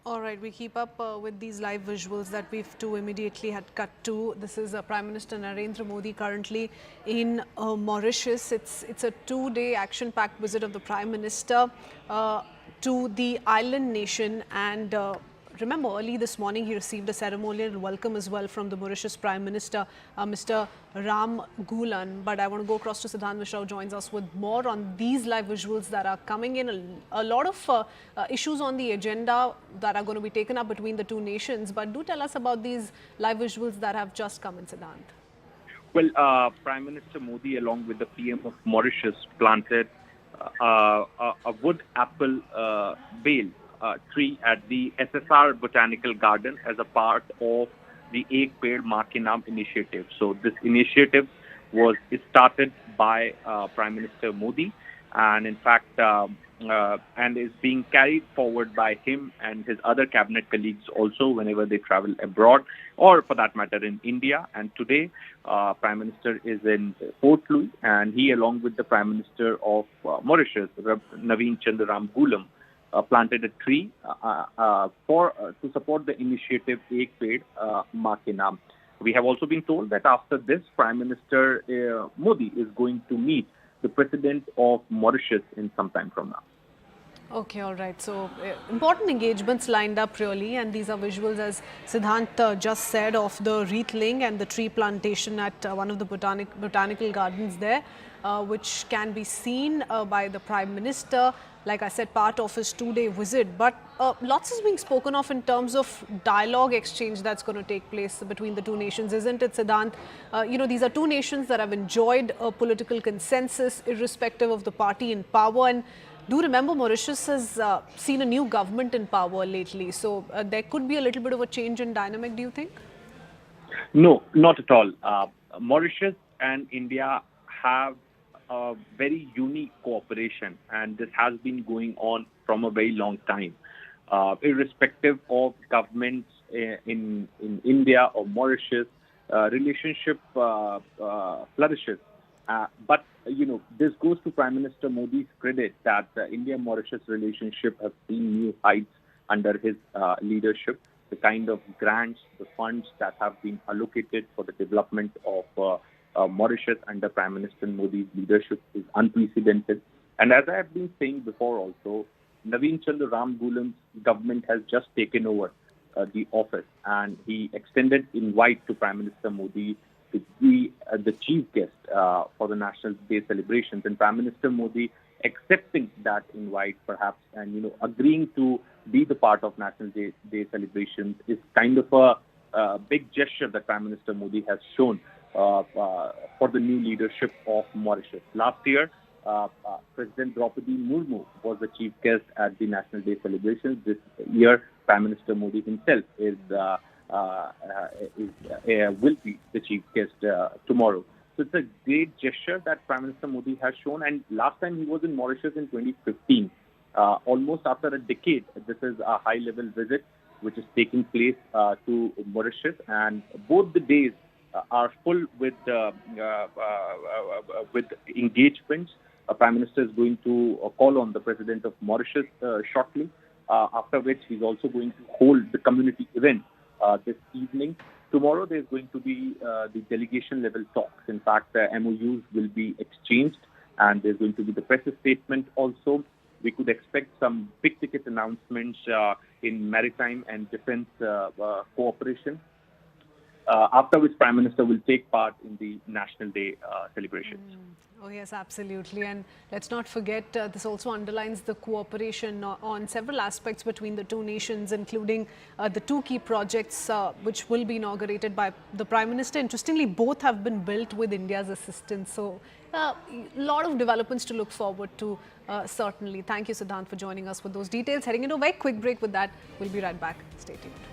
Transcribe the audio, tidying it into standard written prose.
All right, we keep up with these live visuals that we've too immediately had cut to. This is Prime Minister Narendra Modi currently in Mauritius. It's a two-day action-packed visit of the Prime Minister to the island nation, and remember, early this morning he received a ceremonial welcome as well from the Mauritius Prime Minister, Mr. Ram But I want to go across to Siddhant Mishra, who joins us with more on these live visuals that are coming in. A lot of issues on the agenda that are going to be taken up between the two nations. But do tell us about these live visuals that have just come in, Siddhant. Well, Prime Minister Modi, along with the PM of Mauritius, planted a wood apple bale tree at the SSR Botanical Garden as a part of the Pedh Maa Naam initiative. So this initiative was started by Prime Minister Modi, and in fact, and is being carried forward by him and his other cabinet colleagues also whenever they travel abroad, or for that matter in India. And today, Prime Minister is in Port Louis, and he, along with the Prime Minister of Mauritius, Naveen Chandaram Gulam, planted a tree to support the initiative Ek Ped Maa Ke Naam. We have also been told that after this, Prime Minister Modi is going to meet the President of Mauritius in some time from now. Okay, all right. So, important engagements lined up really, and these are visuals, as Siddhant just said, of the wreathling and the tree plantation at one of the botanical gardens there, which can be seen by the Prime Minister. Like I said, part of his two-day visit, but lots is being spoken of in terms of dialogue exchange that's going to take place between the two nations, isn't it, Siddhant? These are two nations that have enjoyed a political consensus irrespective of the party in power, and do remember, Mauritius has seen a new government in power lately. So there could be a little bit of a change in dynamic, do you think? No, not at all. Mauritius and India have a very unique cooperation, and this has been going on from a very long time. Irrespective of governments in India or Mauritius, relationship flourishes. But this goes to Prime Minister Modi's credit that the India-Mauritius relationship has seen new heights under his leadership. The kind of grants, the funds that have been allocated for the development of Mauritius under Prime Minister Modi's leadership is unprecedented. And as I have been saying before also, Naveen Chandaram Gulam's government has just taken over the office, and he extended invite to Prime Minister Modi to be the chief guest for the National Day celebrations. And Prime Minister Modi accepting that invite perhaps and agreeing to be the part of National Day celebrations is kind of a big gesture that Prime Minister Modi has shown for the new leadership of Mauritius. Last year, President Draupadi Murmu was the chief guest at the National Day celebrations. This year, Prime Minister Modi himself will be the chief guest tomorrow. So it's a great gesture that Prime Minister Modi has shown. And last time he was in Mauritius in 2015, almost after a decade. This is a high-level visit which is taking place to Mauritius, and both the days are full with engagements. Prime Minister is going to call on the President of Mauritius shortly, after which he's also going to hold the community event this evening. Tomorrow there's going to be the delegation level talks. In fact, MOUs will be exchanged, and there's going to be the press statement also. We could expect some big ticket announcements in maritime and defense cooperation. After which Prime Minister will take part in the National Day celebrations. Oh yes, absolutely. And let's not forget, this also underlines the cooperation on several aspects between the two nations, including the two key projects which will be inaugurated by the Prime Minister. Interestingly, both have been built with India's assistance. So a lot of developments to look forward to, certainly. Thank you, Siddhant, for joining us with those details. Heading into a very quick break with that. We'll be right back. Stay tuned.